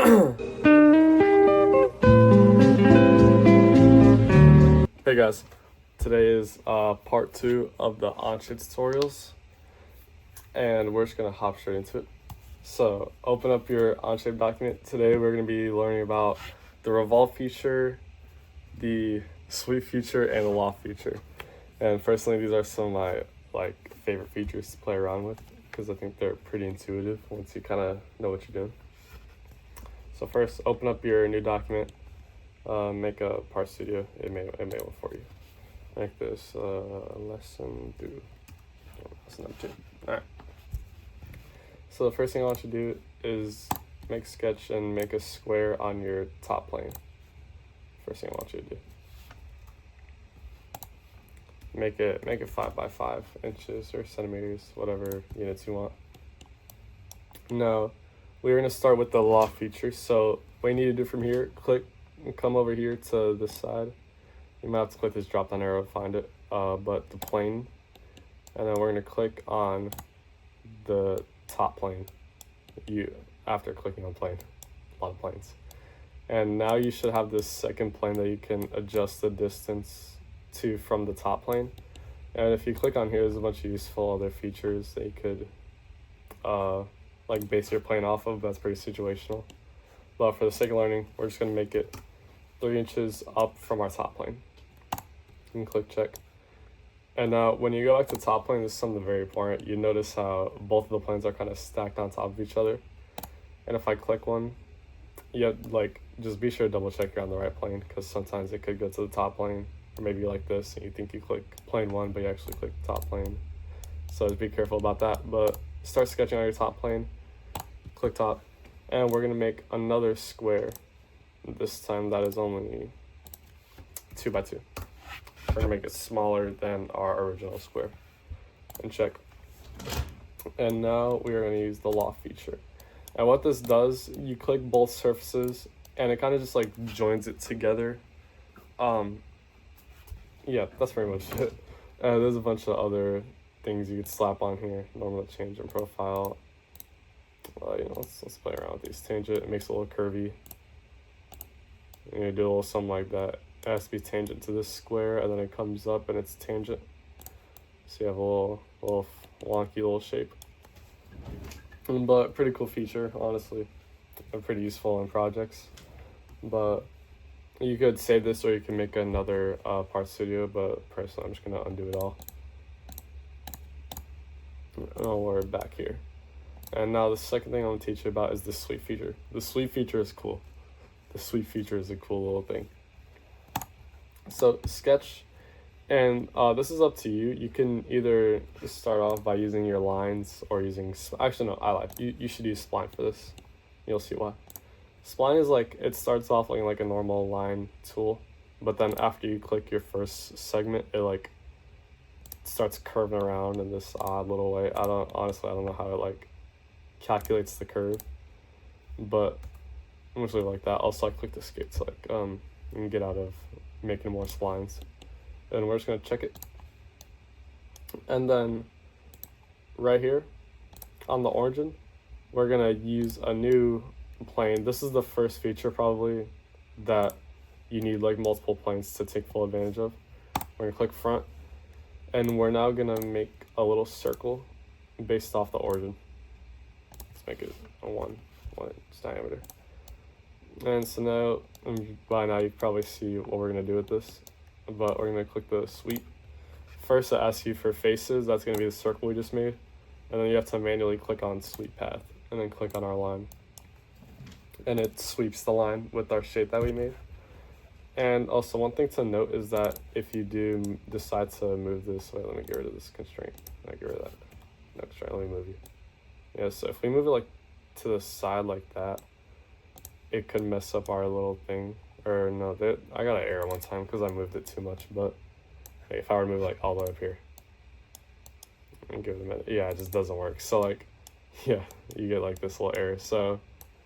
Hey guys, today is part 2 of the onshape tutorials, and we're just going to hop straight into it. So open up your onshape document. Today we're going to be learning about the revolve feature, the sweep feature, and the loft feature. And personally, these are some of my favorite features to play around with because I think they're pretty intuitive once you kind of know what you're doing. So first, open up your new document. Make a part studio. It made one for you. Make this lesson 2. Lesson number 2. Alright. So the first thing I want you to do is make a sketch and make a square on your top plane. First thing I want you to do. Make it 5 by 5 inches or centimeters, whatever units you want. Now, we're gonna start with the loft feature. So what you need to do from here, click and come over here to this side. You might have to click this drop down arrow to find it, but the plane, and then we're gonna click on the top plane. After clicking on plane, a lot of planes, and now you should have this second plane that you can adjust the distance to from the top plane. And if you click on here, there's a bunch of useful other features that you could base your plane off of. That's pretty situational, but for the sake of learning, we're just gonna make it 3 inches up from our top plane. And click check. And now when you go back to top plane, this is something very important. You notice how both of the planes are kind of stacked on top of each other. And if I click one, just be sure to double check you're on the right plane, because sometimes it could go to the top plane, or maybe like this, and you think you click plane 1, but you actually click top plane. So just be careful about that. But start sketching on your top plane, click top, and we're gonna make another square. This time that is only 2 by 2. We're gonna make it smaller than our original square, and check. And now we are gonna use the loft feature. And what this does, you click both surfaces and it kind of just joins it together. Yeah, that's pretty much it. There's a bunch of other things you could slap on here. Normal change in profile. Let's play around with these. Tangent, it makes it a little curvy. And you do a little something like that. It has to be tangent to this square, and then it comes up and it's tangent. So you have a little wonky little shape. But pretty cool feature, honestly. And pretty useful in projects. But you could save this, or you can make another part studio, but personally I'm just gonna undo it all. Oh, we're back here. And now the second thing I want to teach you about is the sweep feature. The sweep feature is cool. The sweep feature is a cool little thing. So sketch, and this is up to you. You can either start off by using your lines or using, actually no, I lied. You should use spline for this. You'll see why. Spline is it starts off like a normal line tool, but then after you click your first segment, it starts curving around in this odd little way. I don't know how it calculates the curve, but I'm usually like that. Also, I click escape to and get out of making more splines. And we're just gonna check it. And then right here on the origin, we're gonna use a new plane. This is the first feature probably that you need multiple planes to take full advantage of. We're gonna click front, and we're now gonna make a little circle based off the origin. Let's make it a 1 inch diameter. And so now, by now you probably see what we're going to do with this, but we're going to click the sweep. First it asks you for faces, that's going to be the circle we just made, and then you have to manually click on sweep path, and then click on our line. And it sweeps the line with our shape that we made. And also one thing to note is that if you do decide to move this, wait, let me get rid of this constraint. Get rid of that. No constraint, let me move you. Yeah, so if we move it to the side like that, it could mess up our little thing. Or no, I got an error one time because I moved it too much, but hey, if I were to move all the way up here and give it a minute, yeah, it just doesn't work. So yeah, you get this little error. So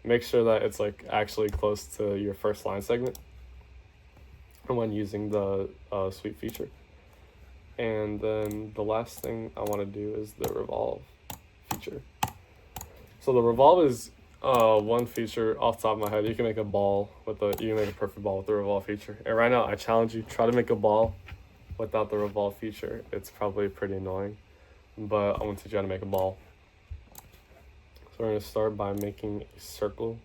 make sure that it's actually close to your first line segment when using the sweep feature. And then the last thing I want to do is the revolve feature. So the revolve is one feature off the top of my head, you can make a ball with you can make a perfect ball with the revolve feature. And right now, I challenge you, try to make a ball without the revolve feature. It's probably pretty annoying, but I'm gonna teach you how to make a ball. So we're gonna start by making a circle,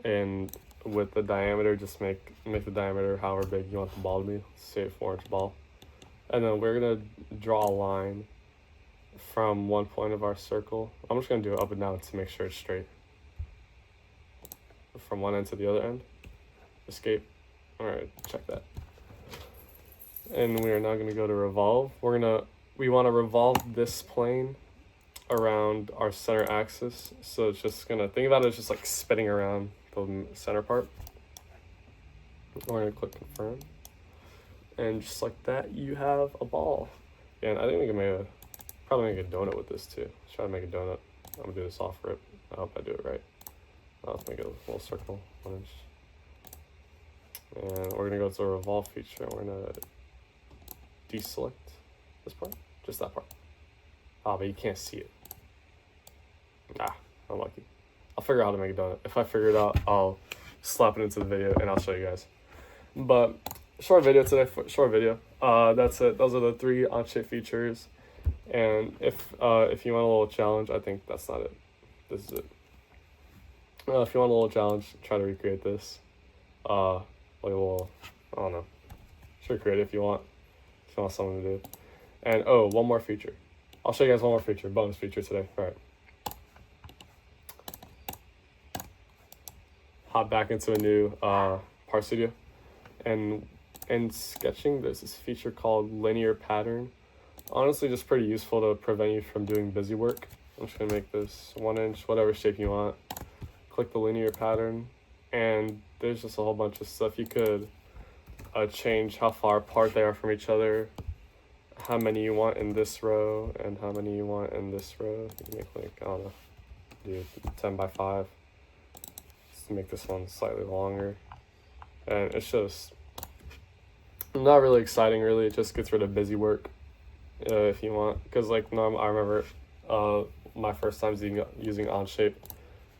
and with the diameter, just make the diameter however big you want the ball to be. Let's say a 4-inch ball. And then we're gonna draw a line from one point of our circle. I'm just gonna do it up and down to make sure it's straight. From one end to the other end. Escape. Alright, check that. And we are now gonna go to revolve. We wanna revolve this plane around our center axis. So it's just gonna, think about it as just like spinning around the center part. We're gonna click confirm. And just like that, you have a ball. And I think we can probably make a donut with this too. Let's try to make a donut. I'm gonna do this off rip. I hope I do it right. Let's make it a little circle, 1 inch. And we're gonna go to the revolve feature, and we're gonna deselect this part, just that part. But you can't see it. Unlucky. I'll figure out how to make a donut. If I figure it out, I'll slap it into the video and I'll show you guys. But short video today, that's it. Those are the 3 onshape features. And if you want a little challenge, I think that's not it. This is it. If you want a little challenge, try to recreate this. Like a little, I don't know. Sure, create it if you want. If you want something to do. And one more feature. I'll show you guys one more feature, bonus feature today. All right. Hop back into a new part studio, and in sketching, there's this feature called linear pattern. Honestly, just pretty useful to prevent you from doing busy work. I'm just gonna make this 1 inch, whatever shape you want. Click the linear pattern, and there's just a whole bunch of stuff. You could change how far apart they are from each other, how many you want in this row, and how many you want in this row. You can make like, I don't know, do 10 by 5. Just to make this one slightly longer. And it's just not really exciting, really. It just gets rid of busy work if you want. Because like I remember my first time using onshape.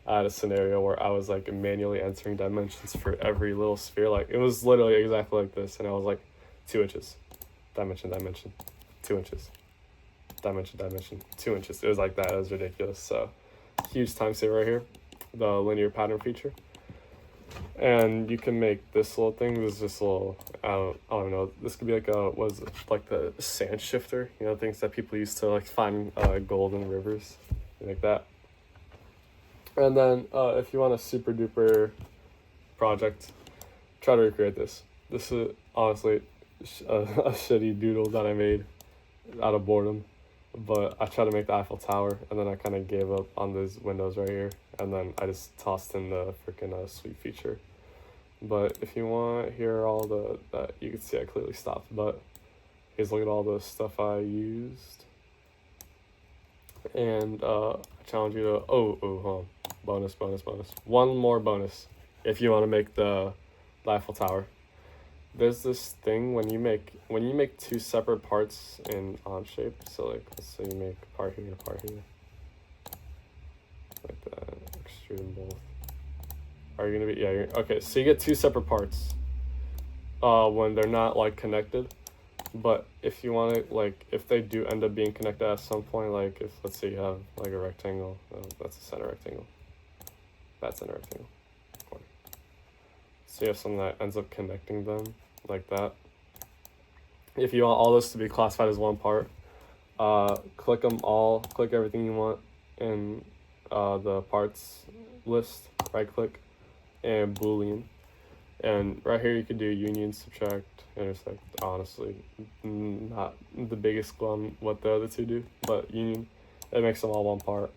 I had a scenario where I was like manually entering dimensions for every little sphere. Like it was literally exactly like this, and I was like 2 inches, dimension, 2 inches, dimension, 2 inches. It was like that. It was ridiculous. So huge time saver right here, the linear pattern feature. And you can make this little thing. This is just a little, I don't even know. This could be like like the sand shifter, you know, things that people used to like find gold in rivers, like that. And then if you want a super duper project, try to recreate this. This is honestly a shitty doodle that I made out of boredom, but I tried to make the Eiffel Tower, and then I kind of gave up on these windows right here, and then I just tossed in the freaking sweep feature. But if you want, here are all that you can see I clearly stopped, but here's look at all the stuff I used. And I challenge you to, hold on. Bonus. One more bonus if you want to make the Eiffel Tower. There's this thing when you make 2 separate parts in onshape. So like, let's say you make a part here, like that, extrude them both. Are you gonna be, okay, so you get 2 separate parts when they're not like connected. But if you want to, like, if they do end up being connected at some point, like if, let's say you have like a rectangle, that's a center rectangle, that's center rectangle, corner. So you have something that ends up connecting them like that. If you want all this to be classified as one part, click them all, click everything you want in the parts list, right click, and Boolean. And right here you could do union, subtract, intersect. Honestly, not the biggest clue on what the other 2 do, but union, it makes them all one part.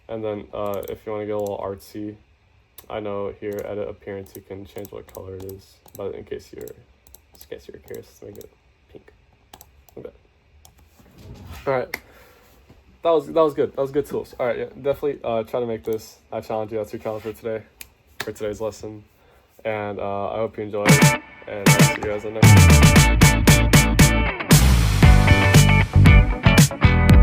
And then if you want to get a little artsy, I know here, edit appearance, you can change what color it is, but in case you're curious, let's make it pink. Okay. All right, that was good. That was good tools. All right, yeah, definitely try to make this. I challenge you. That's your challenge for today's lesson. And I hope you enjoyed it, and I'll see you guys in the next one.